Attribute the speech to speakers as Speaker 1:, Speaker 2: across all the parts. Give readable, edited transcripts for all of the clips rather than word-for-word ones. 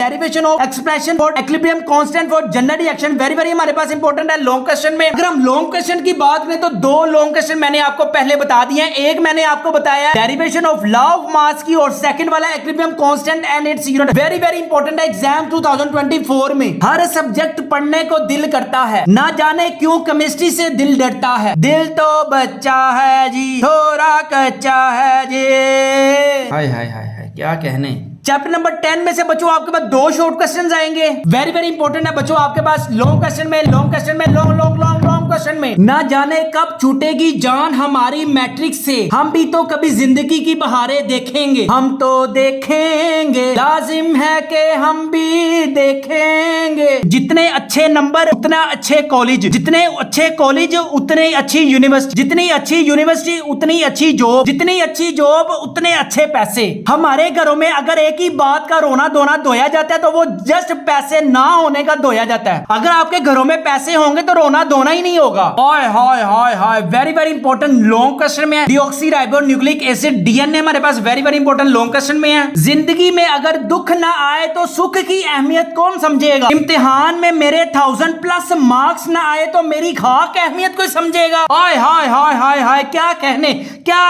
Speaker 1: Derivation of expression for equilibrium constant for general reaction very very हमारे पास important है long question में। अगर हम लॉन्ग क्वेश्चन की बात करें तो दो लॉन्ग क्वेश्चन मैंने आपको पहले बता दिए हैं। एक मैंने आपको बताया डेरिवेशन ऑफ लॉ ऑफ मास की और सेकंड वाला equilibrium constant and its unit. Very very important है एग्जाम 2024 में। हर सब्जेक्ट पढ़ने को दिल करता है, ना जाने क्यों केमिस्ट्री से दिल डरता है। दिल तो बच्चा है जी, थोड़ा कच्चा है जी। हाय हाय हाय हाय, क्या कहने। चैप्टर नंबर 10 में से बच्चों आपके पास दो शॉर्ट क्वेश्चंस आएंगे। वेरी वेरी इंपॉर्टेंट है बच्चों आपके पास लॉन्ग क्वेश्चन में लॉन्ग क्वेश्चन में। ना जाने कब छूटेगी जान हमारी मैट्रिक्स से, हम भी तो कभी जिंदगी की बहारें देखेंगे। हम तो देखेंगे, लाजिम है कि हम भी देखेंगे। जितने अच्छे नंबर उतना अच्छे कॉलेज, जितने अच्छे कॉलेज उतने अच्छी यूनिवर्सिटी, जितनी अच्छी यूनिवर्सिटी उतनी अच्छी जॉब, जितनी अच्छी जॉब उतने अच्छे पैसे। हमारे घरों में अगर एक ही बात का रोना धोना धोया जाता है तो वो जस्ट पैसे ना होने का धोया जाता है। अगर आपके घरों में पैसे होंगे तो रोना धोना ही नहीं होगा। हाय हाय हाय हाय, very very important long question में है डीऑक्सीराइबोन्यूक्लिक एसिड डीएनए हमारे पास very very important long question में है। जिंदगी में अगर दुख ना आए तो सुख की अहमियत कौन समझेगा। इम्तिहान में मेरे 1000+ मार्क्स ना आए तो मेरी खाक अहमियत कोई समझेगा। हाय हाय हाय हाय हाय, क्या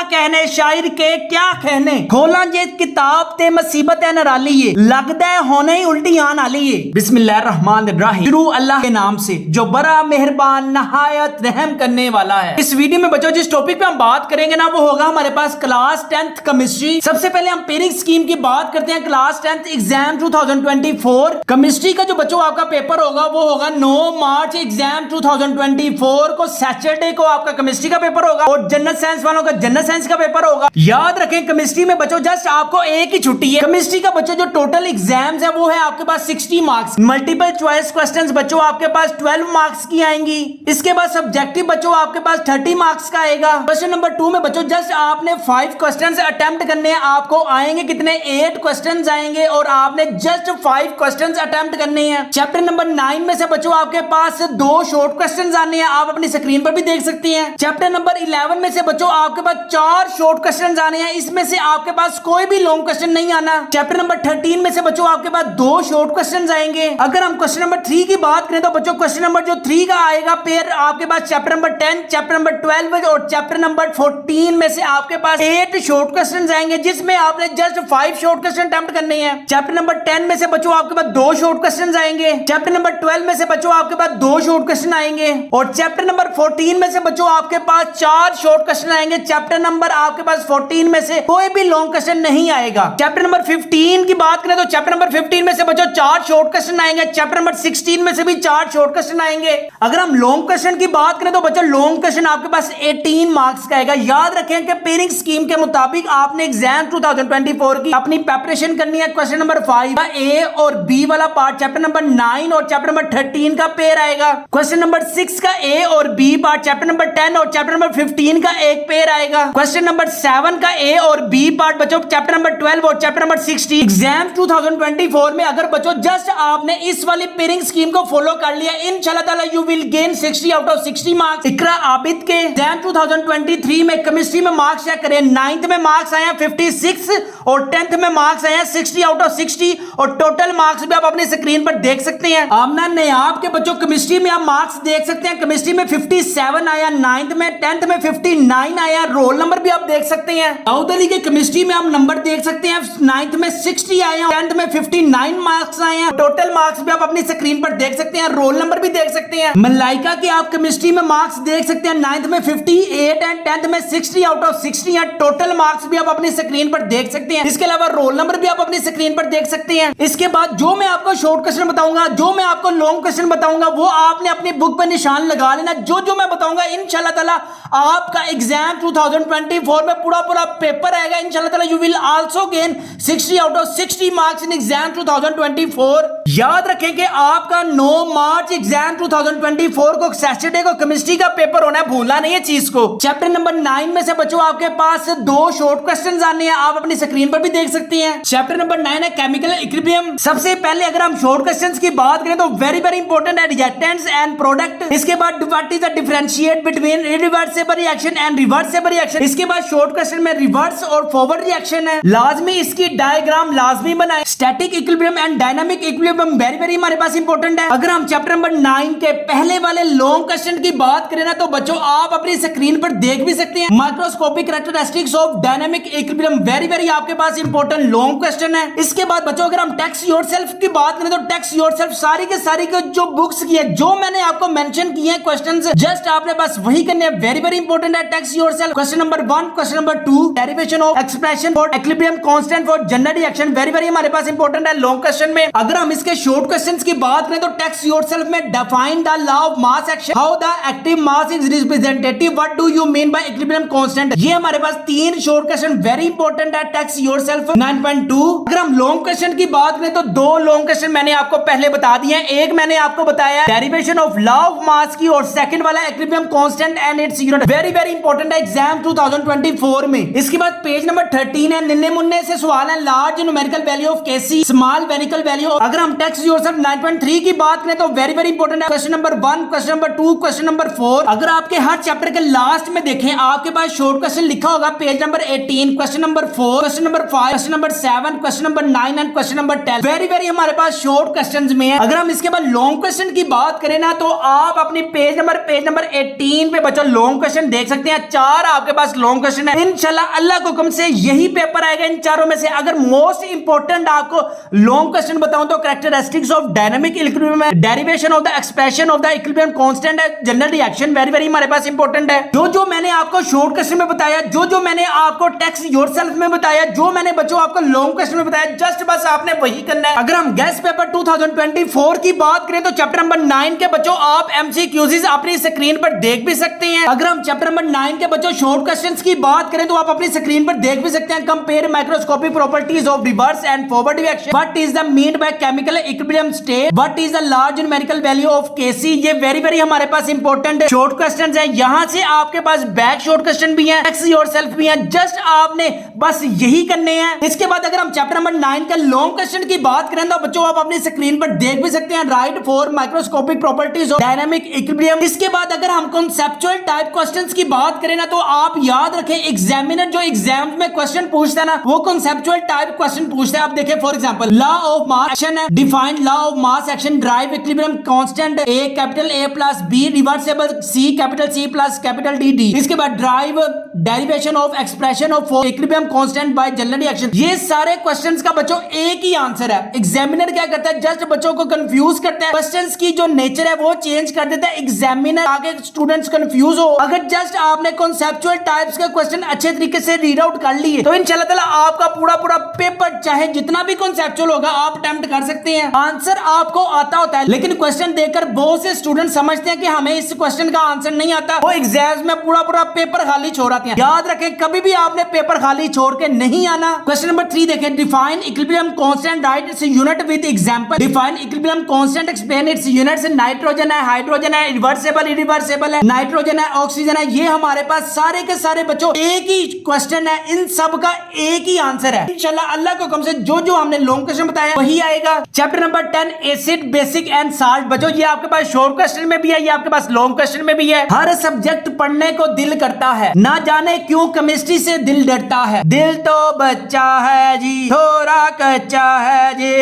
Speaker 1: कहने शायर के क्या कहने। खोला जे किताब ते मुसीबत है नराली ये, लगदा है होने ही उल्टी आन आली ये। बिस्मिल्लाहिर्रहमानिर्रहीम, शुरू अल्लाह के नाम से जो बड़ा मेहरबान नहायत रहम करने वाला है। इस वीडियो में बच्चों जिस टॉपिक पे हम बात करेंगे ना वो होगा हमारे पास क्लास 10th केमिस्ट्री। सबसे पहले हम पेरिंग स्कीम की बात करते हैं। क्लास 10th एग्जाम 2024 केमिस्ट्री का जो बच्चों आपका पेपर होगा वो होगा 9 मार्च एग्जाम 2024 को, सैटरडे को आपका केमिस्ट्री का पेपर होगा और जनरल साइंस वालों का जनरल साइंस का पेपर होगा। याद रखें केमिस्ट्री में बच्चों जस्ट आपको एक ही छुट्टी है। केमिस्ट्री का बच्चों जो टोटल एग्जाम्स है वो है आपके पास 60 मार्क्स। मल्टीपल चॉइस क्वेश्चंस बच्चों आपके पास 12 मार्क्स की आएंगी। इसके बाद सब्जेक्टिव बच्चों आपके पास 30 मार्क्स का आएगा। क्वेश्चन नंबर 2 में बच्चों जस्ट आपने 5 क्वेश्चंस अटेम्प्ट करने हैं। आपको आएंगे कितने 8 क्वेश्चंस आएंगे और आपने जस्ट 5 क्वेश्चंस अटेम्प्ट करने हैं। चैप्टर नंबर 9 में से बच्चों आपके पास 2 शॉर्ट क्वेश्चंस आने हैं, आप अपनी स्क्रीन पर भी देख सकते हैं। चैप्टर नंबर 11 में से बच्चों आपके पास 4 शॉर्ट क्वेश्चंस आने हैं, इसमें से आपके पास कोई भी लॉन्ग क्वेश्चन नहीं आना। चैप्टर नंबर 13 में से बच्चों आपके पास 2 शॉर्ट क्वेश्चंस आएंगे। अगर हम क्वेश्चन नंबर 3 की बात करें तो बच्चों क्वेश्चन नंबर जो 3 का आएगा पेयर आपके पास चैप्टर नंबर 10, चैप्टर नंबर 12 और चैप्टर नंबर 14 में से आपके पास 8 शॉर्ट क्वेश्चंस आएंगे जिसमें आपने जस्ट 5 शॉर्ट क्वेश्चन अटेम्प्ट करने हैं। चैप्टर नंबर 10 में से बच्चों आपके पास 2 शॉर्ट क्वेश्चंस आएंगे। चैप्टर नंबर 12 में से बच्चों आपके पास 2 शॉर्ट क्वेश्चन आएंगे और चैप्टर नंबर 14 में से बच्चों आपके पास 4 शॉर्ट क्वेश्चन आएंगे। चैप्टर नंबर आपके पास 14 में से कोई भी लॉन्ग क्वेश्चन नहीं आएगा। चैप्टर नंबर 15 की बात करें तो चैप्टर नंबर 15 में से बच्चों 4 शॉर्ट क्वेश्चन आएंगे। चैप्टर नंबर 16 में से भी 4 शॉर्ट क्वेश्चन आएंगे। अगर हम लॉन्ग क्वेश्चन की बात करें तो बच्चों लॉन्ग क्वेश्चन आपके पास 18 मार्क्स का आएगा। याद रखें कि पेरिंग स्कीम के मुताबिक आपने एग्जाम 2024 की अपनी प्रिपरेशन करनी है। क्वेश्चन नंबर 5 का ए और बी वाला पार्ट चैप्टर नंबर 9 और चैप्टर नंबर 13 का पेयर आएगा। क्वेश्चन नंबर 6 का ए और बी पार्ट चैप्टर नंबर 10 और चैप्टर नंबर 15 का एक पेयर आएगा। क्वेश्चन नंबर 7 का ए और बी पार्ट बच्चों चैप्टर नंबर 12 और चैप्टर नंबर 16। एग्जाम 2024 में अगर बच्चों जस्ट आपने इस वाली पेरिंग स्कीम को फॉलो कर लिया इंशाल्लाह ताला you will gain 60 out of 60 marks. Iqra Abid के एग्जाम 2023 में केमिस्ट्री में मार्क्स चेक करें। 9th में मार्क्स आए हैं 56 और 10th में मार्क्स आए हैं 60 आउट ऑफ 60 और टोटल मार्क्स भी आप अपनी स्क्रीन पर देख सकते हैं। आमना नयाब के बच्चों केमिस्ट्री में आप मार्क्स देख सकते हैं। केमिस्ट्री में 57 आया, 9th में 10th में 59 आया, रोल नंबर भी आप देख सकते हैं। दाऊद अली के केमिस्ट्री में आप नंबर देख सकते हैं। 9th में 60 आए हैं, 10th में 59 मार्क्स आए हैं। टोटल मार्क्स भी आप अपनी स्क्रीन पर देख सकते हैं, रोल नंबर भी देख सकते हैं। मलाइका के आप केमिस्ट्री में मार्क्स देख सकते हैं। 9th में 58 एंड 10th में 60 आउट ऑफ 60 है। टोटल मार्क्स भी आप अपनी स्क्रीन पर देख सकते हैं। इसके अलावा रोल नंबर भी आप अपनी स्क्रीन पर देख सकते हैं। इसके बाद जो मैं आपको शॉर्ट क्वेश्चन बताऊंगा, जो मैं आपको लॉन्ग क्वेश्चन बताऊंगा वो आपने अपनी बुक पर निशान लगा लेना। जो जो मैं बताऊंगा इंशाल्लाह ताला आपका एग्जाम 2024 में पूरा पेपर आएगा। इंशाल्लाह ताला you will also gain 60 out of 60 marks in exam 2024। याद रखें कि आपका 9 मार्च एग्जाम 2024 को सैटरडे को केमिस्ट्री का पेपर होना है, भूलना नहीं है चीज को। चैप्टर नंबर 9 में से बच्चों आपके पास 2 शॉर्ट क्वेश्चन आने हैं, आप अपनी स्क्रीन पर भी देख सकते हैं। चैप्टर नंबर 9 है केमिकल इक्विलिब्रियम। सबसे पहले अगर हम शॉर्ट क्वेश्चंस की बात करें तो वेरी वेरी इंपॉर्टेंट है रिएक्टेंट्स एंड प्रोडक्ट। इसके बाद what is the differentiate between irreversible reaction and reversible reaction. इसके बाद शॉर्ट क्वेश्चन में रिवर्स और फॉरवर्ड रिएक्शन है, लाजमी इसकी डायग्राम लाजमी बनाएं। Static equilibrium and dynamic equilibrium very very हमारे पास इंपॉर्टेंट है। अगर हम चैप्टर नंबर 9 के पहले वाले लॉन्ग क्वेश्चन की बात करें ना तो बच्चों आप अपनी स्क्रीन पर देख भी सकते हैं। Microscopic characteristics of dynamic equilibrium very very आपके पास इंपॉर्टेंट लॉन्ग क्वेश्चन है। इसके बाद बच्चों अगर हम टेक्स्ट योरसेल्फ की बात करें तो टेक्स्ट योरसेल्फ सारी के सारी जो बुक्स की है, जो मैंने आपको मेंशन किए हैं क्वेश्चंस, जस्ट आपने बस वही करने हैं। वेरी वेरी इंपॉर्टेंट है text yourself. Question number 1, question number 2, derivation of expression for equilibrium constant for general reaction very very हमारे पास इंपॉर्टेंट है लॉन्ग क्वेश्चन में। अगर हम इसके शॉर्ट क्वेश्चंस की बात करें तो टेक्स्ट योरसेल्फ में define the law of mass action, how the active mass is representative, what do you mean by equilibrium constant. ये हमारे पास 3 शॉर्ट क्वेश्चन वेरी इंपॉर्टेंट है टेक्स्ट योरसेल्फ 9.2। अगर हम लॉन्ग क्वेश्चन की बात करें तो 2 लॉन्ग क्वेश्चन मैंने आपको पहले बता दिए हैं। एक मैंने आपको बताया डेरिवेशन ऑफ लॉ ऑफ मास की और सेकंड वाला equilibrium constant and its unit very very important है एग्जाम 2024 में। इसके बाद पेज नंबर 13 है, निन्ने मुन्ने से सवाल है, large numerical value of KC, small numerical value. अगर हम टेक्स्ट योरसेल्फ 9.3 की बात करें तो वेरी वेरी इंपॉर्टेंट है question number 1, question number 2, question number 4। अगर आपके हर चैप्टर के लास्ट में देखें आपके पास शॉर्ट क्वेश्चन लिखा होगा page number 18, question number 4, question number 5, question number 7, question number 9 and question number 10 very very हमारे पास शॉर्ट क्वेश्चंस में है। अगर हम इसके बाद लॉन्ग क्वेश्चन की बात करें ना तो आप अपनी पेज नंबर 18 पे बच्चों लॉन्ग क्वेश्चन देख सकते हैं। 4 आपके पास लॉन्ग क्वेश्चन है। इंशाल्लाह अल्लाह के हुक्म से यही पेपर आएगा इन चारों में से। अगर मोस्ट इंपॉर्टेंट आपको लॉन्ग क्वेश्चन बताऊं तो कैरेक्टरिस्टिक्स ऑफ डायनामिक इक्विलिब्रियम है, derivation of the expression of the equilibrium constant है, जनरल रिएक्शन वेरी वेरी हमारे पास इंपॉर्टेंट है। जो मैंने आपको शॉर्ट क्वेश्चन में बताया, जो मैंने आपको टेक्स्ट योरसेल्फ में बताया, जो मैंने बच्चों आपको लॉन्ग क्वेश्चन में बताया, जस्ट बस आपने वही करना है। अगर हम गेस्ट पेपर 2024 की बात करें तो चैप्टर नंबर 9 के बच्चों आप एमसीक्यूज अपनी स्क्रीन पर देख भी सकते हैं। अगर हम चैप्टर नंबर 9 के बच्चों शॉर्ट क्वेश्चंस की बात करें तो आप अपनी स्क्रीन पर देख भी सकते हैं। Compare microscopic properties of reverse and forward reaction, what is the mean by chemical equilibrium state, what is the large numerical value of KC. ये वेरी वेरी हमारे पास इंपॉर्टेंट शॉर्ट क्वेश्चंस हैं। यहां से आपके पास बैक शॉर्ट क्वेश्चन भी हैं, text yourself भी हैं, जस्ट आपने बस यही करने हैं। इसके बाद अगर हम चैप्टर नंबर 9 का लॉन्ग क्वेश्चन की बात करें तो बच्चों आप अपनी स्क्रीन पर देख भी सकते हैं, right for microscopic properties of dynamic equilibrium. इसके बाद अगर हम कॉन्सेप्चुअल टाइप क्वेश्चंस की बात करें ना तो आप याद रखें एग्जामिनर जो एग्जाम में क्वेश्चन पूछता है ना वो कॉन्सेप्चुअल टाइप क्वेश्चन पूछता है। आप देखें for example law of mass action है, define law of mass action, derive equilibrium constant A capital A plus B, reversible C capital C plus capital D। इसके बाद derive derivation of expression of equilibrium constant by general reaction. ये सारे questions का बच्चों एक ही answer है। Examiner क्या करता है, जस्ट बच्चों को कंफ्यूज करता है, क्वेश्चंस की जो नेचर है वो चेंज कर देता है। एग्जामिनर आगे स्टूडेंट्स कंफ्यूज हो, अगर जस्ट आपने कॉन्सेप्चुअल टाइप्स के क्वेश्चन अच्छे तरीके से रीड आउट कर लिए तो इंशाल्लाह ताला आपका पूरा पेपर चाहे जितना भी कॉन्सेप्चुअल होगा आप अटेम्प्ट कर सकते हैं। आंसर आपको आता होता है लेकिन क्वेश्चन देखकर बहुत से स्टूडेंट समझते हैं कि हमें इस क्वेश्चन का आंसर नहीं आता, वो एग्जाम में पूरा पेपर खाली छोड़ आते हैं। याद रखें कभी भी आपने पेपर खाली छोड़ के नहीं आना। क्वेश्चन नंबर 3 देखें, define equilibrium constant, right its unit with example. Define equilibrium constant, explain it's units. Nitrogen है, हाइड्रोजन है, रिवर्सिबल इरिवर्सिबल है, नाइट्रोजन है, ऑक्सीजन है। ये हमारे पास सारे के सारे बच्चों एक ही क्वेश्चन है, इन सब का एक ही आंसर है। इंशाल्लाह अल्लाह को हुक्म से जो हमने लॉन्ग क्वेश्चन बताया वही आएगा। Chapter number 10 acid basic and salt बच्चों ये आपके पास शॉर्ट क्वेश्चन में भी है, ये आपके पास लॉन्ग क्वेश्चन में भी है। हर सब्जेक्ट पढ़ने को दिल करता है, ना जाने क्यों केमिस्ट्री से दिल डरता है। दिल तो बच्चा है जी, थोड़ा कच्चा है जी।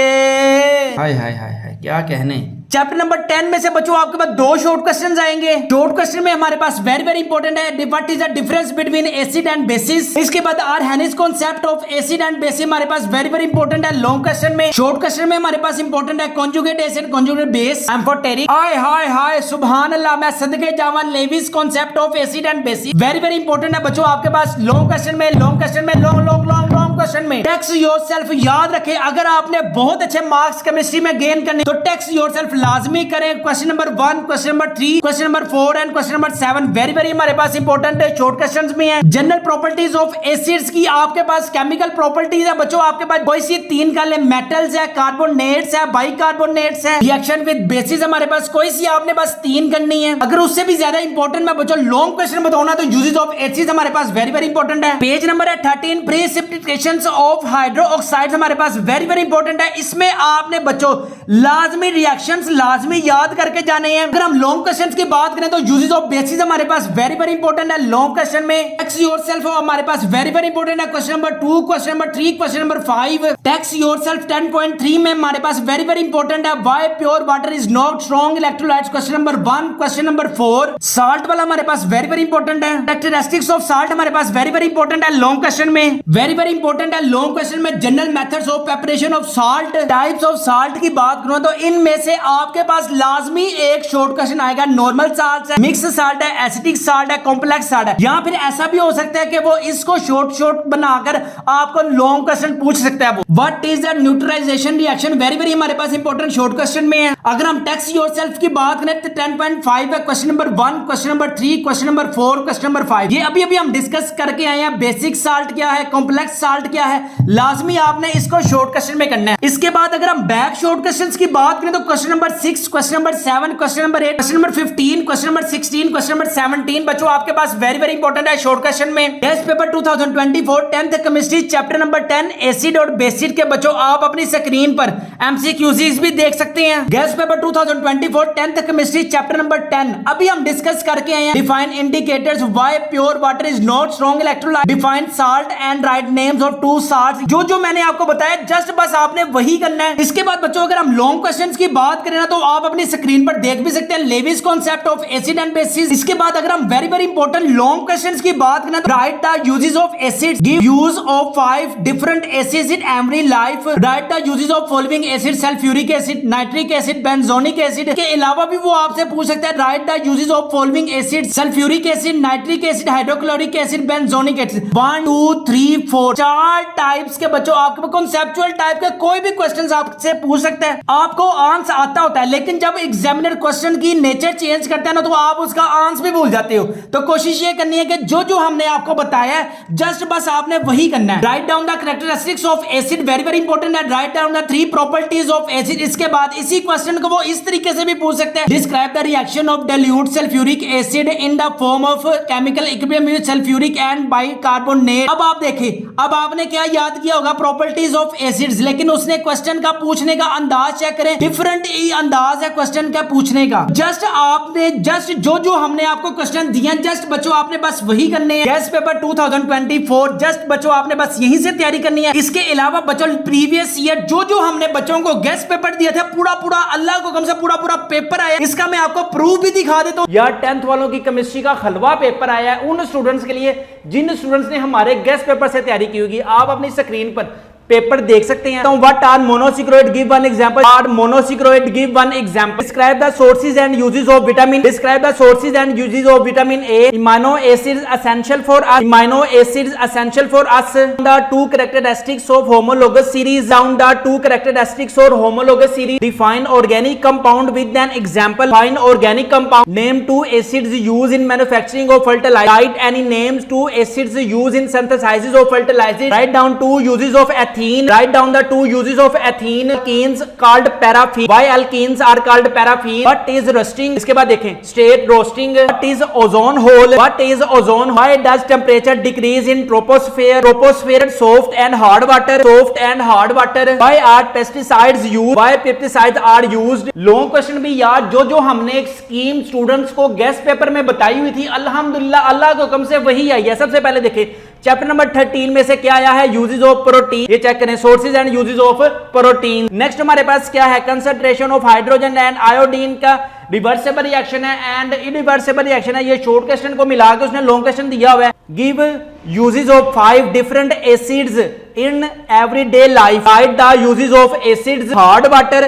Speaker 1: हाय हाय हाय हाय क्या कहने। चैप्टर नंबर 10 में से बच्चों आपके पास 2 शॉर्ट क्वेश्चंस आएंगे। शॉर्ट क्वेश्चन में हमारे पास वेरी वेरी इंपॉर्टेंट है, what is the difference between acid and bases. इसके बाद Arrhenius concept of acid and bases हमारे पास वेरी वेरी इंपॉर्टेंट है लॉन्ग क्वेश्चन में। शॉर्ट क्वेश्चन में हमारे पास इंपॉर्टेंट है conjugate acid, conjugate base, amphoteric. हाय हाय हाय सुभान अल्लाह, मैं सदके जावा, Lewis concept of acid and bases very very important है बच्चों आपके पास लॉन्ग क्वेश्चन में। लॉन्ग क्वेश्चन में लॉन्ग क्वेश्चन में टेक्स्ट योरसेल्फ याद रखें। अगर आपने बहुत अच्छे मार्क्स केमिस्ट्री में गेन करने तो टेक्स्ट योरसेल्फ लाजमी करें। Question number 1, question number 3, question number 4 and question number 7 very very हमारे पास इंपॉर्टेंट है, शॉर्ट क्वेश्चंस में है। जनरल प्रॉपर्टीज ऑफ एसिड्स की आपके पास केमिकल प्रॉपर्टीज है बच्चों, आपके पास कोई सी 3 कर ले, मेटल्स है, कार्बोनेट्स है, बाइकार्बोनेट्स है, रिएक्शन विद बेसिस हमारे पास कोई सी आपने बस 3 करनी है। अगर उससे भी ज्यादा इंपॉर्टेंट मैं बच्चों लॉन्ग क्वेश्चन बताऊंगा तो यूजेस ऑफ एसिड्स हमारे पास वेरी वेरी इंपॉर्टेंट है। पेज नंबर है 13, प्रेसिपिटेशंस ऑफ हाइड्रो ऑक्साइड्स हमारे पास वेरी वेरी इंपॉर्टेंट है। इसमें आपने बच्चों लाजमी रिएक्शंस लाजमी याद करके जाने हैं। अगर हम लॉन्ग क्वेश्चंस की बात करें तो यूजेस ऑफ बेसिस हमारे पास वेरी वेरी इंपॉर्टेंट है लॉन्ग क्वेश्चन में। टेक्स्ट योरसेल्फ हमारे पास वेरी वेरी इंपॉर्टेंट है, question number 2, question number 3, question number 5। Text yourself 10.3 में हमारे पास वेरी वेरी इंपॉर्टेंट है, why pure water is not strong electrolytes, question number 1, question number 4। Salt वाला हमारे पास वेरी वेरी इंपॉर्टेंट है। कैरेक्टरिस्टिक्स ऑफ साल्ट हमारे पास वेरी वेरी इंपॉर्टेंट है लॉन्ग क्वेश्चन में, वेरी वेरी इंपॉर्टेंट है लॉन्ग क्वेश्चन में। General methods of preparation of salt, types of salt की बात करूं तो इनमें से आपके पास लाजमी एक शॉर्ट क्वेश्चन आएगा, नॉर्मल साल्ट है, मिक्स साल्ट है, एसिडिक साल्ट है, कॉम्प्लेक्स साल्ट है। या फिर ऐसा भी हो सकता है कि वो इसको शॉर्ट बनाकर आपको लॉन्ग क्वेश्चन पूछ सकता है। वो what is the neutralization reaction very very हमारे पास इंपॉर्टेंट शॉर्ट क्वेश्चन में है। अगर हम टेक्स्ट योरसेल्फ की बात करें तो 10.5 है, question number 1, question number 3, question number 4, question number 5। ये अभी हम डिस्कस करके आए हैं, बेसिक साल्ट क्या है, कॉम्प्लेक्स साल्ट क्या है, लाजमी आपने इसको शॉर्ट क्वेश्चन में करना है। इसके बाद अगर हम बैक शॉर्ट क्वेश्चंस की बात करें तो question number 6, question number 7, question number 8, question number 15, question number 16, question number 17 बच्चों आपके पास वेरी वेरी इंपॉर्टेंट है शॉर्ट क्वेश्चन में। Test paper 2024 10th chemistry chapter number 10 acid और बेसिड के बच्चों आप अपनी स्क्रीन पर एमसीक्यूज भी देख सकते हैं। Gas paper 2024 10th chemistry chapter number 10 अभी हम डिस्कस करके आए हैं। Define indicators why pure water is not strong electrolyte, define salt and right names of 2 salts. जो मैंने आपको बताया जस्ट बस आपने वही करना है। इसके बाद बच्चों अगर हम लॉन्ग क्वेश्चंस की बात करें ना तो आप अपनी स्क्रीन पर देख भी सकते हैं Lewis concept of acid and bases. इसके बाद अगर हम very very important long questions की बात करें तो write the uses of acids, give use of 5 different acids in every life, write the uses of following acid, sulphuric acid, nitric acid, benzoic acid. के अलावा भी वो आपसे पूछ सकता है write the uses of following acid, sulphuric acid, nitric acid, hydrochloric acid, benzoic acid. 1 2 3 4 4 types के बच्चों आपके कॉन्सेप्चुअल टाइप के कोई भी क्वेश्चंस आपसे पूछ सकता है। आपको आंसर आता होता है लेकिन जब एग्जामिनर क्वेश्चन की नेचर चेंज करता है ना तो आप उसका आंसर भी भूल जाते हो। तो कोशिश ये करनी है कि जो हमने आपको बताया है जस्ट बस आपने वही करना है। Write down the characteristics of acid very very important है, write down the 3 properties of acid. इसके बाद इसी क्वेश्चन को वो इस तरीके से भी पूछ सकते हैं, describe the reaction of dilute sulphuric acid in the form of chemical equilibrium with sulphuric and bicarbonate. अब आप देखिए, अब आपने क्या याद किया होगा प्रॉपर्टीज ऑफ एसिड्स, लेकिन उसने क्वेश्चन का पूछने का अंदाज चेक करें, डिफरेंट ही अंदाज है क्वेश्चन का पूछने का। जस्ट आपने जस्ट जो हमने आपको क्वेश्चन दिया जस्ट बच्चों आपने बस वही करने हैं। गैस पेपर 2024 जस्ट बच्चों आपने बस यहीं से तैयारी करनी है। इसके अलावा बच्चों प्रीवियस ईयर जो हमने बच्चों को गैस पेपर दिया था पूरा अल्लाह को कम से पूरा पेपर आया। इसका मैं आपको प्रूफ भी दिखा देता हूं। यार 10th वालों की केमिस्ट्री का हलवा पेपर आया है उन स्टूडेंट्स के लिए जिन स्टूडेंट्स ने हमारे गैस पेपर से तैयारी की होगी। आप अपनी स्क्रीन पर पेपर देख सकते हैं। What are monosaccharide, give one example. Are monosaccharide, give one example. Describe the sources and uses of vitamin, describe the sources and uses of vitamin A. Amino acids essential for us, amino acids essential for us. The 2 characteristics of homologous series, down the 2 characteristics of homologous series. Define organic compound with an example, fine organic compound. Name 2 acids used in manufacturing of fertiliser, right any names 2 acids used in synthesis of fertiliser. Write down 2 uses of ethene, write down the 2 uses of ethene, alkenes called paraffin, why alkenes are called paraffin, what is roasting। इसके बाद देखें state roasting, what is ozone hole, what is ozone, why does temperature decrease in troposphere, troposphere soft and hard water, soft and hard water, why are pesticides used, why pesticides are used। Long question भी यार जो हमने एक scheme students को guest paper में बताई हुई थी अल्हम्दुलिल्लाह अल्लाह के हुक्म से वही आई है। सबसे पहले देखें चैप्टर नंबर 13 में से क्या आया है, यूजेस ऑफ प्रोटीन, ये चेक करें sources and uses of protein. Next हमारे पास क्या है, concentration of hydrogen and iodine का रिवर्सेबल रिएक्शन है एंड इरिवर्सेबल रिएक्शन है। ये शॉर्ट क्वेश्चन को मिला के उसने लॉन्ग क्वेश्चन दिया हुआ है। Give uses of 5 different acids in everyday life. Write the uses of acids. Hard water.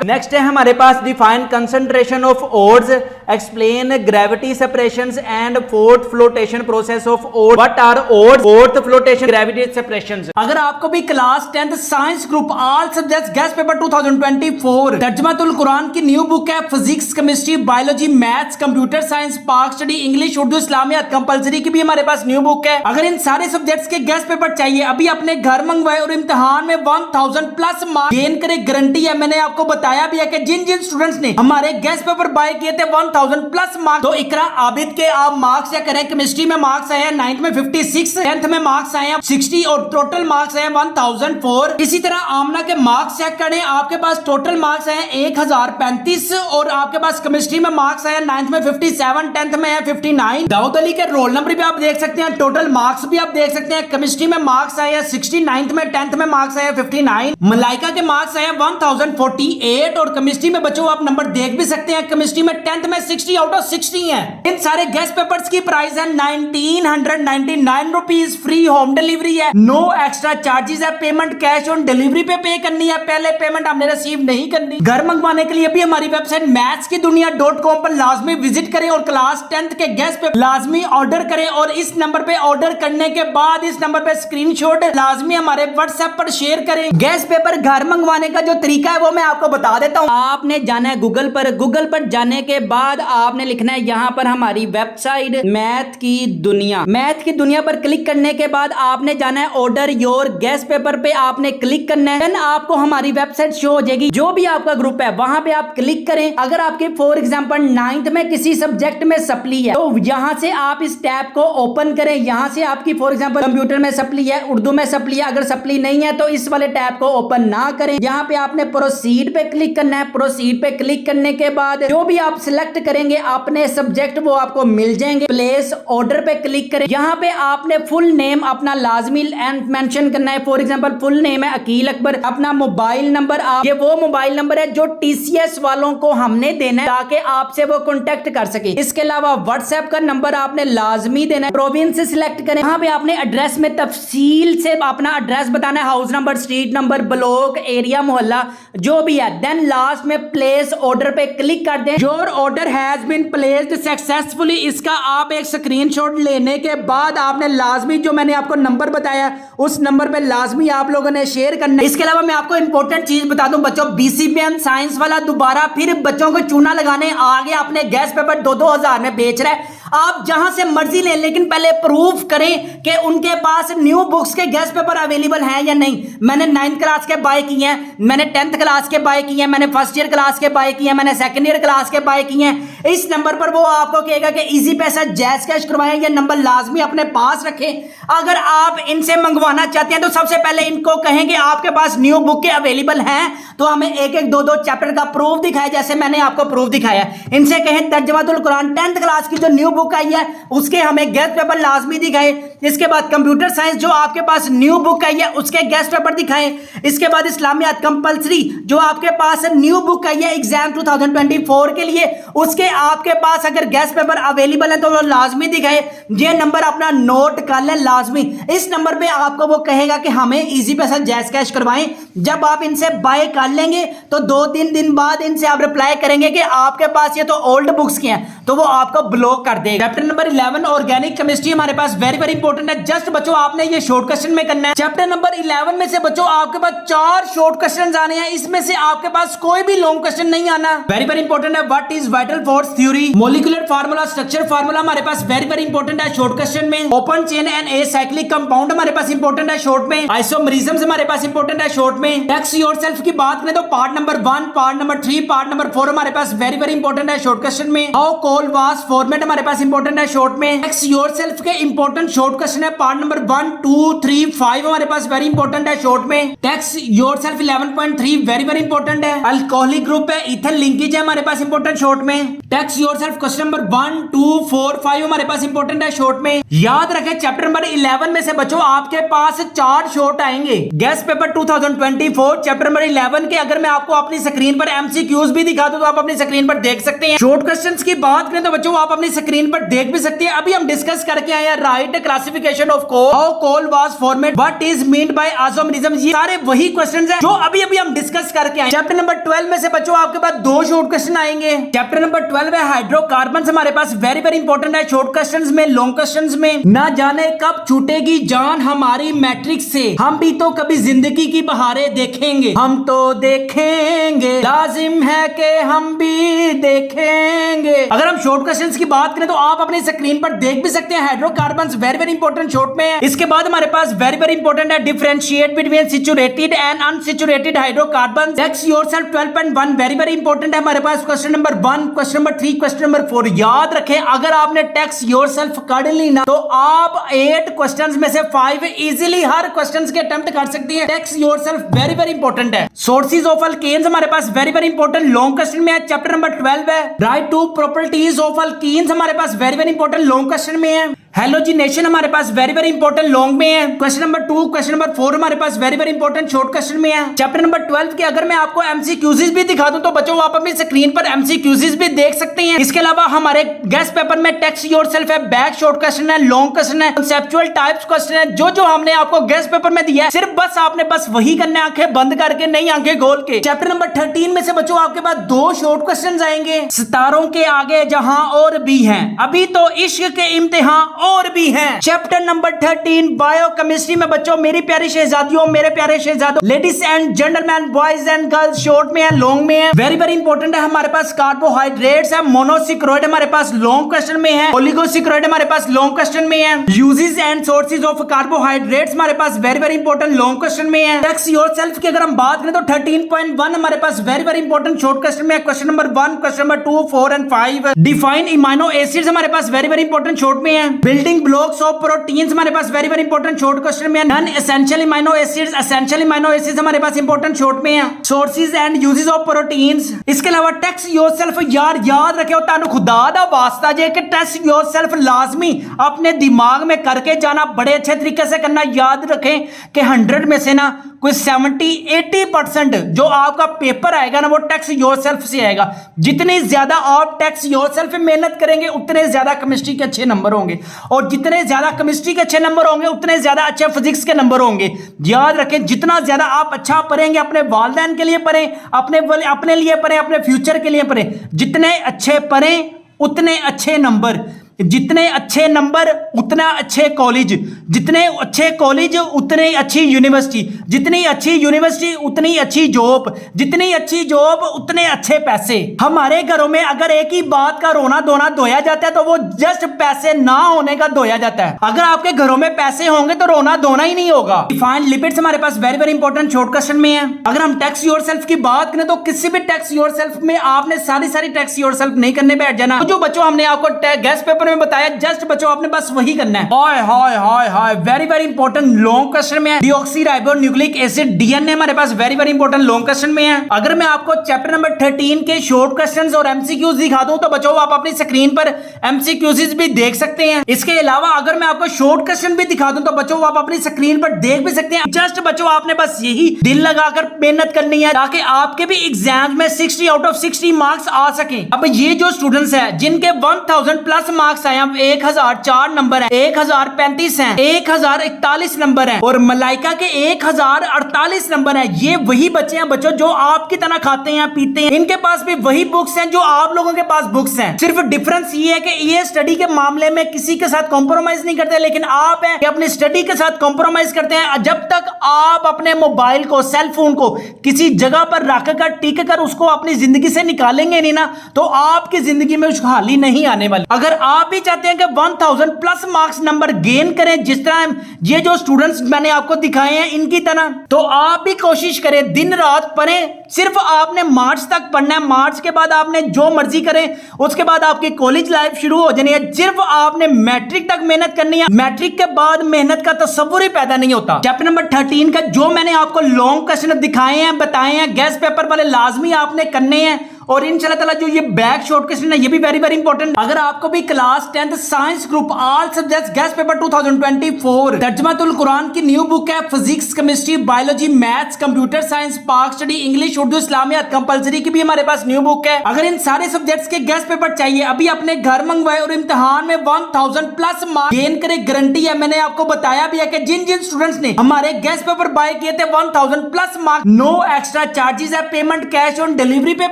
Speaker 1: Next है हमारे पास define concentration of odds, explain gravity separations and fourth flotation process of odds. What are odds? Fourth flotation, gravity separations. अगर आपको भी class 10th science group all subjects guess paper 2024 Tarjamatul Quran की new book है, physics, chemistry, biology, maths, computer science, Pak study, English, Urdu, Islamiyat compulsory की भी हमारे पास new book है। अगर इन सारे सब्जेक्ट्स के गेस्ट पेपर चाहिए, अभी अपने घर मंगवाए और इम्तिहान में 1000 प्लस मार्क्स गेन करे, गारंटी है। मैंने आपको बताया भी है कि जिन जिन स्टूडेंट्स ने हमारे गेस्ट पेपर बाय किए थे 1000 प्लस मार्क्स, तो इकरा आबिद के आप मार्क्स या करें। केमिस्ट्री में मार्क्स आए हैं 9th में 56, 10th में मार्क्स आए हैं 60 और टोटल मार्क्स आए हैं 1004। इसी तरह आमना के मार्क्स चेक करें, आपके पास टोटल मार्क्स आए हैं 1035 और आपके पास केमिस्ट्री में मार्क्स आए हैं 9th में 57, 10th में है 59। दाऊद अली के रोल नंबर भी आप देख सकते हैं, टोटल मार्क्स भी आप देख सकते हैं। केमिस्ट्री में मार्क्स आए हैं 60, 9th में, 10th में मार्क्स आए 59। मलाइका के मार्क्स आए 1048 और केमिस्ट्री में बच्चों आप नंबर देख भी सकते हैं, केमिस्ट्री में 10th में 60 आउट ऑफ 60 है। इन सारे गेस्ट पेपर्स की प्राइस है 1999 रुपीज, फ्री होम डिलीवरी है, नो एक्स्ट्रा चार्जेस है, पेमेंट कैश ऑन डिलीवरी पे करनी है, पहले पेमेंट हमने रिसीव नहीं करनी। घर मंगवाने के लिए भी हमारी वेबसाइट mathskidunia.com पर लाजमी विजिट करें और क्लास 10th के गेस्ट पेपर लाजमी ऑर्डर करें और इस नंबर पे ऑर्डर करने के बाद इस नंबर पे स्क्रीनशॉट लाजमी हमारे व्हाट्सएप पर शेयर करें। गेस्ट पेपर घर मंगवाने का जो तरीका है वो मैं आपको बता देता हूँ। आपने जाना है गूगल पर जाने के बाद आपने लिखना है यहाँ पर हमारी वेबसाइट मैथ की दुनिया पर क्लिक करने के बाद आपने जाना है ऑर्डर योर गेस्ट पेपर पे आपने क्लिक करना है। देन आपको हमारी वेबसाइट शो हो जाएगी, जो भी आपका ग्रुप है वहां पे आप क्लिक करें। अगर आपके फॉर एग्जांपल 9th में किसी सब्जेक्ट में सप्ली है तो यहां से आप इस टैब को ओपन करें। यहां से आपकी फॉर एग्जांपल कंप्यूटर में सप्ली है, उर्दू में सप्ली है, अगर सप्ली नहीं है तो इस वाले टैब को ओपन ना करें। यहाँ पे आपने प्रोसीड पे क्लिक करना है। प्रोसीड पे क्लिक करने के बाद जो भी आप सिलेक्ट करेंगे अपने सब्जेक्ट वो आपको मिल जाएंगे। प्लेस ऑर्डर पे क्लिक करें। यहाँ पे आपने फुल नेम अपना लाजमी एंड मेंशन करना है। फॉर एग्जांपल फुल नेम है अकील अकबर, अपना मोबाइल नंबर ये वो मोबाइल नंबर है जो टीसीएस वालों को हमने देना है ताकि आपसे वो कांटेक्ट कर सके। इसके अलावा व्हाट्सएप का नंबर आपने लाजमी देना है। प्रोविंस सिलेक्ट करें। यहाँ पे आपने एड्रेस में तफसील से अपना एड्रेस बताना है, house number, street number, block, area, मोहल्ला जो भी है। देन लास्ट में प्लेस ऑर्डर पे क्लिक कर दें। Your order has been placed successfully. इसका आप एक स्क्रीनशॉट लेने के बाद आपने लाजमी जो मैंने आपको नंबर बताया उस नंबर पे लाजमी आप लोगों ने शेयर करना है। इसके अलावा मैं आपको इंपॉर्टेंट चीज बता दूं बच्चों, बीसीपीएम साइंस वाला दोबारा फिर बच्चों को चूना लगाने आ गया, अपने गैस पेपर 2-2 हजार में बेच रहा है। आप जहां से मर्जी लें लेकिन पहले प्रूफ करें कि उनके पास न्यू बुक्स के गेस्ट पेपर अवेलेबल हैं या नहीं। मैंने 9th क्लास के बाय किए हैं, मैंने 10th क्लास के बाय किए हैं, मैंने फर्स्ट ईयर क्लास के बाय किए हैं, मैंने सेकंड ईयर क्लास के बाय किए हैं। इस नंबर पर वो आपको कहेगा कि इजी पैसा जैज कैश करवाएं, ये नंबर लाजमी अपने पास रखें। अगर आप इनसे मंगवाना चाहते हैं तो सबसे पहले इनको कहें कि आपके पास न्यू बुक के अवेलेबल हैं तो हमें 1-1, 2-2 चैप्टर का प्रूफ दिखाए, जैसे मैंने आपको प्रूफ दिखाया। इनसे कहें तर्जुमातुल कुरान 10th क्लास की जो न्यू बुक आई है उसके हमें गेस्ट पेपर लाजमी दिखाए। इसके बाद कंप्यूटर साइंस जो आपके पास न्यू बुक आई है उसके गेस्ट पेपर दिखाएं। इसके बाद इस्लामियात कंपलसरी जो आपके पास न्यू बुक आई है एग्जाम 2024 के लिए, उसके आपके पास अगर गेस्ट पेपर अवेलेबल है तो वो लाजमी दिखाए। ये नंबर अपना नोट कर लें लाजमी। इस नंबर पे आपको वो कहेगा कि हमें इजी पैसा जैज कैश करवाएं। जब आप इनसे बाय कर लेंगे तो 2-3 दिन बाद इनसे आप रिप्लाई करेंगे कि आपके पास ये तो ओल्ड बुक्स की हैं, तो वो आपको ब्लॉक कर देगा। चैप्टर नंबर 11 ऑर्गेनिक केमिस्ट्री हमारे पास वेरी इंपॉर्टेंट है। जस्ट बच्चों आपने ये शॉर्ट क्वेश्चन में करना है। चैप्टर नंबर 11 में से बच्चों आपके पास 4 शॉर्ट क्वेश्चन आने हैं, इसमें से आपके पास कोई भी लॉन्ग क्वेश्चन नहीं आना। वेरी इंपॉर्टेंट है। What is vital force theory, molecular formula, structure formula हमारे पास वेरी इंपॉर्टेंट है शॉर्ट क्वेश्चन में। Open chain and acyclic compound हमारे पास इंपॉर्टेंट है शॉर्ट में। आइसोमरिज्म हमारे पास इंपॉर्टेंट है शॉर्ट में। टेक्स्ट योरसेल्फ की बात करें तो part number 1, part number 3, part number 4 हमारे पास वेरी इंपॉर्टेंट है शॉर्ट क्वेश्चन में। हाउ कोल वाज फॉर्मेट हमारे पास इंपॉर्टेंट है शॉर्ट में। टेक्स्ट योरसेल्फ के इंपॉर्टेंट शॉर्ट क्वेश्चन है पार्ट नंबर 1, 2, 3, 5 हमारे पास वेरी इंपॉर्टेंट है शॉर्ट में। टेक्स्ट योरसेल्फ 11.3 वेरी इंपॉर्टेंट है। अल्कोहलिक ग्रुप है, इथल लिंकेज है हमारे पास इंपॉर्टेंट शॉर्ट में। टेक्स्ट योरसेल्फ क्वेश्चन नंबर 1, 2, 4, 5 हमारे पास इंपॉर्टेंट है शॉर्ट में। याद रखें चैप्टर नंबर 11 में से बच्चों आपके पास 4 शॉर्ट आएंगे। गेस्ट पेपर 2024 चैप्टर नंबर 11 के अगर मैं आपको अपनी स्क्रीन पर एमसीक्यूज भी दिखा दूं तो आप अपनी स्क्रीन पर देख सकते हैं। शॉर्ट क्वेश्चंस की बात करें तो बच्चों आप अपनी स्क्रीन पर देख भी सकते हैं। अभी हम डिस्कस करके आए हैं right classification of coal, how coal was formed, what is meant by isomerism. ये सारे वही क्वेश्चंस हैं जो अभी हम डिस्कस करके आए। चैप्टर नंबर 12 में से बच्चों आपके पास 2 शॉर्ट क्वेश्चन आएंगे। चैप्टर नंबर 12 है हाइड्रोकार्बन, हमारे पास वेरी वेरी इंपॉर्टेंट है शॉर्ट क्वेश्चंस में, लॉन्ग क्वेश्चंस में। ना जाने कब छूटेगी जान हमारी मैट्रिक्स से, हम भी तो कभी जिंदगी की बहारें देखेंगे, हम तो देखेंगे, लाजिम है कि हम भी देखेंगे। अगर हम शॉर्ट क्वेश्चंस की बात करें तो आप अपनी स्क्रीन पर देख भी सकते हैं hydrocarbon very very important short में है। इसके बाद हमारे पास वेरी वेरी इंपॉर्टेंट है differentiate between saturated and unsaturated hydrocarbon. Text yourself 12.1 very very important है हमारे पास। Question number 1, question number 3, question number 4 याद रखें। अगर आपने टेक्स्ट योरसेल्फ कर ली ना तो आप 8 क्वेश्चंस में से 5 इजीली हर क्वेश्चंस के अटेम्प्ट कर सकती है। Text yourself very very important है। सोर्सेज ऑफ अल्केन्स हमारे पास very very important long question में है, चैप्टर नंबर 12 है। Write two properties of alkenes हमारे पास very very important long question में है। हेलोजिनेशन हमारे पास वेरी वेरी इंपॉर्टेंट लॉन्ग में है। क्वेश्चन नंबर 2, क्वेश्चन नंबर 4 हमारे पास very very important short question में है। चैप्टर नंबर 12 के अगर मैं आपको एमसीक्यूज भी दिखा दूं तो बच्चों आप अपनी स्क्रीन पर एमसीक्यूज भी देख सकते हैं। इसके अलावा हमारे गेस्ट पेपर में टेक्स्ट योरसेल्फ है, बैक शॉर्ट क्वेश्चन है, लॉन्ग क्वेश्चन है, कांसेप्चुअल टाइप्स क्वेश्चन है। जो हमने आपको गेस्ट पेपर में दिया है सिर्फ बस आपने वही करना है, आंखें बंद करके नहीं आंखें खोल के। चैप्टर नंबर 13 में से बच्चों आपके पास 2 शॉर्ट क्वेश्चन आएंगे। सितारों के आगे जहां और भी हैं, अभी तो इश्क के इम्तिहान और भी हैं। चैप्टर नंबर 13 बायोकेमिस्ट्री में बच्चों मेरी प्यारी शहजादियों, मेरे प्यारे शहजादों, ladies and gentleman, boys and girls, short में है, लॉन्ग में है। वेरी वेरी इंपॉर्टेंट है हमारे पास कार्बोहाइड्रेट्स है। मोनोसिक्रोइड हमारे पास लॉन्ग क्वेश्चन में है, ओलिगोसिक्रोइड हमारे पास लॉन्ग क्वेश्चन में है। Uses and sources of carbohydrates हमारे पास very very important long question में है। टेक्स्ट योरसेल्फ की अगर हम बात करें तो 13.1 हमारे पास very very important short question में है। Question number 1, question number 2, 4 and 5। Define amino acids हमारे पास वेरी वेरी इंपॉर्टेंट शॉर्ट में है। बिल्डिंग ब्लॉक्स ऑफ प्रोटीन्स हमारे पास very very important short question में है। Non essential amino acids, essential amino acids हमारे पास इंपॉर्टेंट शॉर्ट में है। Sources and uses of proteins. इसके अलावा टेक्स्ट योरसेल्फ याद रखे तानु खुदा दा वास्ता जे कि टेक्स्ट योरसेल्फ लाजमी अपने दिमाग में करके जाना, बड़े अच्छे तरीके से करना। याद रखें कि 100 में से ना कोई 70-80% जो आपका पेपर आएगा ना वो टेक्स्ट योरसेल्फ से आएगा। जितनी ज्यादा आप टेक्स्ट योरसेल्फ में मेहनत करेंगे उतने ज्यादा केमिस्ट्री के अच्छे नंबर होंगे, और जितने ज्यादा केमिस्ट्री के अच्छे नंबर होंगे उतने ज्यादा अच्छे फिजिक्स के नंबर होंगे। याद रखें जितना ज्यादा आप अच्छा पढ़ेंगे, अपने वालिदैन के लिए पढ़ें, अपने लिए पढ़ें, अपने फ्यूचर के लिए पढ़ें। जितने अच्छे पढ़ें उतने अच्छे नंबर, जितने अच्छे नंबर उतना अच्छे कॉलेज, जितने अच्छे कॉलेज उतनी अच्छी यूनिवर्सिटी, जितनी अच्छी यूनिवर्सिटी उतनी अच्छी जॉब, जितनी अच्छी जॉब उतने अच्छे पैसे। हमारे घरों में अगर एक ही बात का रोना धोना धोया जाता है तो वो जस्ट पैसे ना होने का धोया जाता है। अगर आपके घरों में पैसे होंगे तो रोना धोना ही नहीं होगा। डिफाइंड लिपिड्स हमारे पास very very important short question में है। अगर हम टेक्स्ट योरसेल्फ की बात करें तो किसी भी टेक्स्ट योरसेल्फ में आपने सारी टेक्स्ट योरसेल्फ नहीं करने बैठ जाना। तो जो बच्चों हमने आपको गेस्ट पेपर में बताया जस्ट बच्चों आपने बस वही करना है। हाय हाय हाय हाय very very important long question में है। डीऑक्सीराइबोन्यूक्लिक एसिड डीएनए हमारे पास very very important long question में है। अगर मैं आपको चैप्टर नंबर 13 के शॉर्ट क्वेश्चंस और एमसीक्यूज दिखा दूं तो बच्चों आप अपनी स्क्रीन पर एमसीक्यूज भी देख सकते हैं। इसके अलावा अगर मैं आपको शॉर्ट क्वेश्चन भी दिखा दूं तो बच्चों आप अपनी स्क्रीन पर देख भी सकते हैं। जस्ट बच्चों आपने बस यही दिल लगाकर मेहनत करनी है ताकि आपके भी एग्जाम में 60 आउट ऑफ 60 मार्क्स आ सके। अब ये जो स्टूडेंट्स हैं जिनके 1000 प्लस मार्क्स आए, 1004 नंबर है, 1035 हैं, 1041 नंबर है और मलाइका के 1048 नंबर है। ये वही बच्चे हैं बच्चों जो आपकी तरह खाते हैं पीते हैं। इनके पास भी वही बुक्स हैं जो आप लोगों के पास बुक्स हैं। सिर्फ डिफरेंस ये है कि ये स्टडी के मामले में किसी के साथ कॉम्प्रोमाइज नहीं करते, लेकिन आप हैं कि अपनी स्टडी के साथ कॉम्प्रोमाइज करते हैं। जब तक आप अपने मोबाइल को, सेल फोन को किसी जगह पर रखकर टिक कर उसको अपनी जिंदगी से निकालेंगे नहीं ना तो आपकी जिंदगी में खुशहाली नहीं आने वाली। अगर आप भी चाहते हैं कि 1000 प्लस मार्क्स नंबर गेन करें जिस तरह ये जो स्टूडेंट्स मैंने आपको दिखाए हैं इनकी तरह, तो आप भी कोशिश करें, दिन रात पढ़ें। सिर्फ आपने मार्च तक पढ़ना है, मार्च के बाद आपने जो मर्जी करें, उसके बाद आपकी कॉलेज लाइफ शुरू हो जानी है। सिर्फ आपने मैट्रिक तक मेहनत करनी है, मैट्रिक के बाद मेहनत का तस्वुर ही पैदा नहीं होता। चैप्टर नंबर 13 का जो मैंने आपको लॉन्ग क्वेश्चन दिखाए हैं, बताए हैं, गेस्ट पेपर वाले लाजमी आपने करने हैं और इंशाल्लाह ताला जो ये बैक शॉर्ट क्वेश्चन है ये भी वेरी वेरी इंपॉर्टेंट। अगर आपको भी class 10th science group all subjects guess paper 2024 Tarjumatul Quran की न्यू बुक है, physics chemistry biology maths computer science Pak study English Urdu Islamiyat compulsory की भी हमारे पास न्यू बुक है। अगर इन सारे सब्जेक्ट्स के गेस्ट पेपर चाहिए अभी अपने घर मंगवाए और इम्तिहान में 1000 प्लस मार्क्स गेन करे, गारंटी है। मैंने आपको बताया भी है कि जिन जिन स्टूडेंट्स ने हमारे गेस्ट पेपर बाय किए थे 1000 plus marks, no extra charges है, पेमेंट कैश ऑन डिलीवरी पे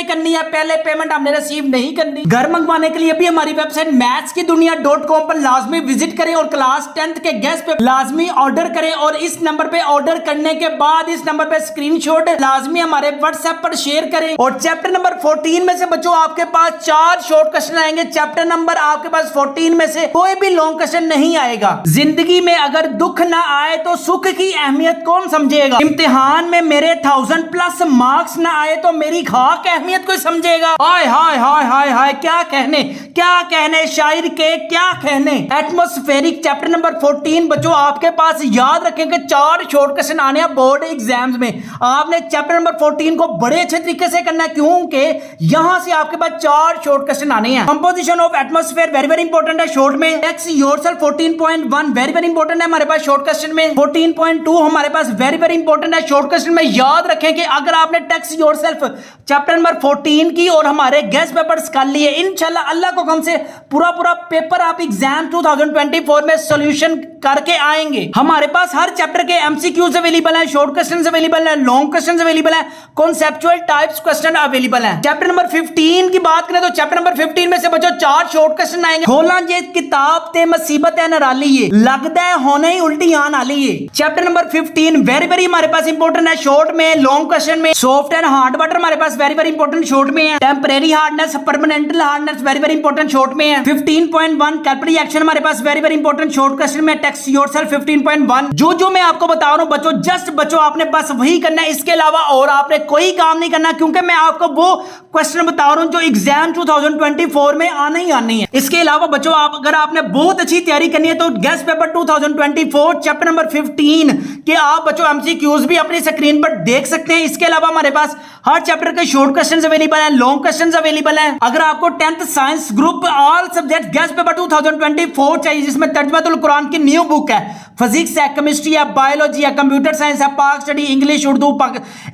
Speaker 1: करनी है, पहले पेमेंट हमने रिसीव नहीं करनी। घर मंगवाने के लिए भी हमारी वेबसाइट mathskidunia.com पर लाजमी विजिट करें और क्लास 10th के गेस्ट पेपर लाजमी ऑर्डर करें और इस नंबर पे ऑर्डर करने के बाद इस नंबर पे स्क्रीनशॉट लाजमी हमारे व्हाट्सएप पर शेयर करें। और चैप्टर नंबर 14 में से बच्चों आपके पास 4 शॉर्ट क्वेश्चन आएंगे। चैप्टर नंबर आपके पास 14 में से कोई भी लॉन्ग क्वेश्चन नहीं आएगा। जिंदगी में अगर दुख ना आए तो सुख की अहमियत कौन समझेगा। इम्तिहान में मेरे 1000 प्लस मार्क्स ना आए तो मेरी खाक अहमियत कोई समझेगा। हाय हाय हाय हाय हाय क्या कहने शायर के क्या कहने। एटमॉस्फेरिक चैप्टर नंबर 14 बच्चों आपके पास याद रखेंगे 4 शॉर्ट क्वेश्चन आने हैं बोर्ड एग्जाम्स में। आपने चैप्टर नंबर 14 को बड़े अच्छे तरीके से करना है क्योंकि यहां से आपके पास 4 शॉर्ट क्वेश्चन आने हैं। Composition of atmosphere very very important है शॉर्ट में। Text yourself 14.1 very very important है हमारे पास शॉर्ट क्वेश्चन में। 14.2 हमारे पास वेरी वेरी इंपॉर्टेंट है शॉर्ट क्वेश्चन में। याद रखें कि अगर आपने टेक्स्ट योरसेल्फ चैप्टर नंबर 14 की और हमारे गेस्ट पेपर्स कर लिए इंशाल्लाह अल्लाह को हमसे पूरा पेपर आप एग्जाम 2024 में सॉल्यूशन करके आएंगे। हमारे पास हर चैप्टर के एमसीक्यूज अवेलेबल हैं, शॉर्ट क्वेश्चंस अवेलेबल हैं, लॉन्ग क्वेश्चंस अवेलेबल हैं, कॉन्सेप्चुअल टाइप्स क्वेश्चन अवेलेबल हैं। चैप्टर नंबर 15 की बात करें तो चैप्टर नंबर 15 में से बच्चों 4 शॉर्ट क्वेश्चन आएंगे। खोला जे किताब ते मुसीबत है नराली है, लगता है होने ही उल्टी आन आली है। चैप्टर नंबर 15 वेरी वेरी हमारे पास इंपॉर्टेंट है शॉर्ट में, लॉन्ग क्वेश्चन में। सॉफ्ट एंड हार्ड वाटर हमारे पास वेरी वेरी इंपॉर्टेंट शॉर्ट में है। Temporary hardness permanent hardness very very important short में है। 15.1 कैलकुलेट एक्शन हमारे पास very very important short question में। टेक्स्ट योरसेल्फ 15.1 जो मैं आपको बता रहा हूं बच्चों जस्ट बच्चों आपने बस वही करना है, इसके अलावा और आपने कोई काम नहीं करना क्योंकि मैं आपको वो क्वेश्चन बता रहा हूं जो एग्जाम 2024 में आने ही आनी है। इसके अलावा बच्चों आप अगर आपने बहुत अच्छी तैयारी करनी है तो गेस्ट पेपर 2024 चैप्टर नंबर 15 के आप बच्चों एमसीक्यूज भी अपनी स्क्रीन पर देख सकते हैं। इसके अलावा हमारे पास हर चैप्टर के शॉर्ट क्वेश्चंस अवेलेबल हैं, लॉन्ग क्वेश्चंस अवेलेबल हैं। अगर आपको 10th science group all subject guest paper 2024 चाहिए जिसमें तर्जुमातुल कुरान की न्यू बुक है, फिजिक्स है, केमिस्ट्री है, बायोलॉजी है, कंप्यूटर साइंस है, पाक study English Urdu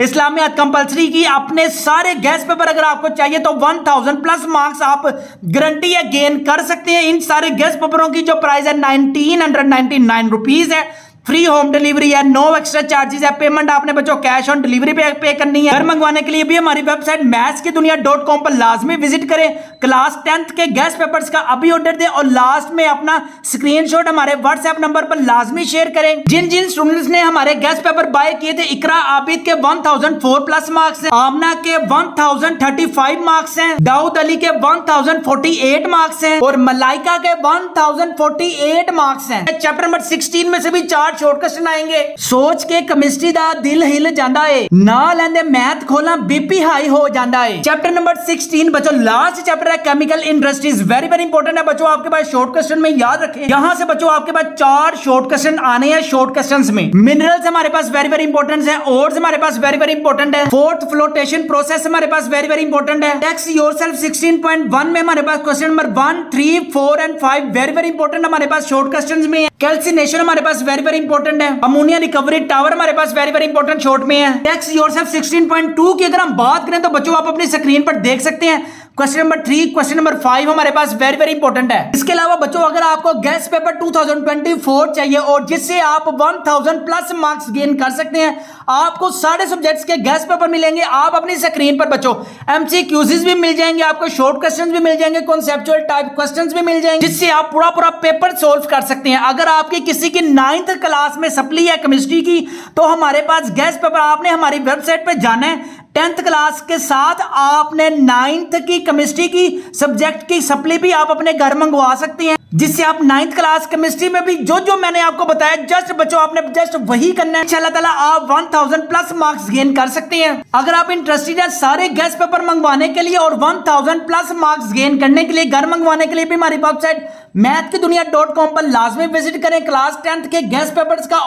Speaker 1: Islamiyat compulsory की अपने सारे गेस्ट पेपर अगर आपको चाहिए तो 1000 प्लस मार्क्स आप गारंटी है गेन कर सकते हैं। इन सारे गेस्ट पेपरों की जो प्राइस है 1999 रुपीज है। फ्री होम डिलीवरी है, नो एक्स्ट्रा चार्जेस है, पेमेंट आपने बच्चों कैश ऑन डिलीवरी पे करनी है। घर मंगवाने के लिए भी हमारी वेबसाइट mathskidunia.com पर लाजमी विजिट करें। क्लास 10th के गेस्ट पेपर्स का अभी ऑर्डर दें और लास्ट में अपना स्क्रीनशॉट हमारे व्हाट्सएप नंबर पर लाजमी शेयर करें। जिन जिन स्टूडेंट्स ने हमारे गेस्ट पेपर बाय किए थे, इकरा आबिद के 1004 प्लस मार्क्स हैं, आमना के 1035 मार्क्स हैं, दाऊद अली के 1048 मार्क्स हैं और मलाइका के 1048 मार्क्स हैं। चैप्टर नंबर 16 में से भी 4 शॉर्ट क्वेश्चन आएंगे। सोच के केमिस्ट्री दा दिल हिल जांदा है, ना लेंदे मैथ खोला बीपी हाई हो जांदा है। चैप्टर नंबर 16 बच्चों लास्ट चैप्टर है chemical industries very very important है बच्चों आपके पास शॉर्ट क्वेश्चन में याद रखें। यहां से बच्चों आपके पास 4 शॉर्ट क्वेश्चन आने हैं। शॉर्ट क्वेश्चंस में मिनरल्स हमारे पास वेरी वेरी इंपॉर्टेंट है, ओर्स हमारे पास वेरी वेरी इंपॉर्टेंट है, फोर्थ फ्लोटेशन प्रोसेस हमारे पास वेरी वेरी इंपॉर्टेंट है। टेक्स्ट योरसेल्फ 16.1 में हमारे पास question number 1, 3, 4 and 5 very very important हमारे पास शॉर्ट क्वेश्चंस में है। कैल्सिनेशन हमारे पास वेरी वेरी इंपॉर्टेंट है। अमोनिया रिकवरी टावर हमारे पास वेरी वेरी इंपॉर्टेंट शॉर्ट में है। टेक्स्ट योरसेल्फ 16.2 की अगर हम बात करें तो बच्चों आप अपनी स्क्रीन पर देख सकते हैं क्वेश्चन नंबर 3, क्वेश्चन नंबर 5 हमारे पास वेरी वेरी इंपॉर्टेंट है। इसके अलावा बच्चों अगर आपको गेस्ट पेपर 2024 चाहिए और जिससे आप 1000 प्लस मार्क्स गेन कर सकते हैं, आपको सारे सब्जेक्ट्स के गेस्ट पेपर मिलेंगे। आप अपनी स्क्रीन पर बच्चों एमसीक्यूज भी मिल जाएंगे, आपको शॉर्ट क्वेश्चंस भी मिल जाएंगे, कॉन्सेप्चुअल टाइप क्वेश्चंस भी मिल जाएंगे जिससे आप पूरा पेपर सोल्व कर सकते हैं। अगर आपकी किसी की 9th क्लास में सप्ली है केमिस्ट्री की तो हमारे पास गेस्ट पेपर आपने हमारी वेबसाइट पे जाना है। 10th क्लास के साथ आपने 9th की केमिस्ट्री की सब्जेक्ट की सप्ली भी आप अपने घर मंगवा सकते हैं जिससे आप 9th क्लास केमिस्ट्री में भी जो मैंने आपको बताया जस्ट बच्चों आपने जस्ट वही करना है। इंशाल्लाह ताला आप 1000 प्लस मार्क्स गेन कर सकते हैं। अगर आप इंटरेस्टेड है सारे गेस्ट पेपर मंगवाने के लिए और 1000 प्लस मार्क्स गेन करने के लिए घर मंगवाने के लिए भी हमारी वेबसाइट mathkidunia.com पर लाजमी विजिट करें। क्लास 10th के गेस्ट पेपर्स का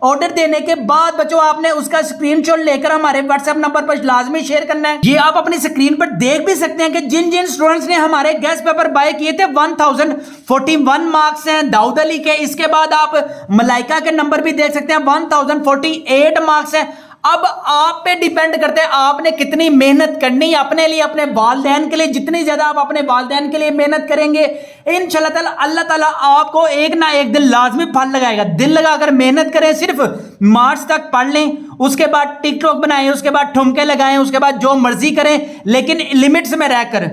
Speaker 1: ऑर्डर देने के बाद बच्चों आपने उसका स्क्रीनशॉट लेकर हमारे व्हाट्सएप नंबर पर लाजमी शेयर करना है। ये आप अपनी स्क्रीन पर देख भी सकते हैं कि जिन जिन स्टूडेंट्स ने हमारे गेस्ट पेपर बाय किए थे 1041 मार्क्स हैं दाऊद अली के। इसके बाद आप मलाइका के नंबर भी देख सकते हैं 1048 मार्क्स हैं। अब आप पे डिपेंड करते हैं आपने कितनी मेहनत करनी है अपने लिए, अपने वालिदैन के लिए। जितनी ज्यादा आप अपने वालिदैन के लिए मेहनत करेंगे इंशाल्लाह ताला अल्लाह ताला आपको एक ना एक दिन लाजमी फल लगाएगा। दिल लगाकर मेहनत करें, सिर्फ मार्च तक पढ़ लें, उसके बाद टिकटॉक बनाएं, उसके बाद ठुमके लगाएं, उसके बाद जो मर्जी करें, लेकिन लिमिट्स में रहकर।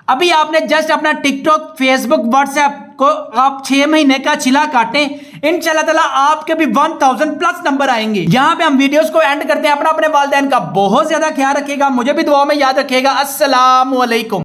Speaker 1: अभी आपने जस्ट अपना टिकटॉक, फेसबुक, व्हाट्सएप को आप 6 महीने का छिला काटें, इंशाल्लाह ताला आपके भी 1000 प्लस नंबर आएंगे। यहां पे हम वीडियोस को एंड करते हैं। अपने वालिदैन का बहुत ज्यादा ख्याल रखिएगा, मुझे भी दुआ में याद रखिएगा। अस्सलाम वालेकुम।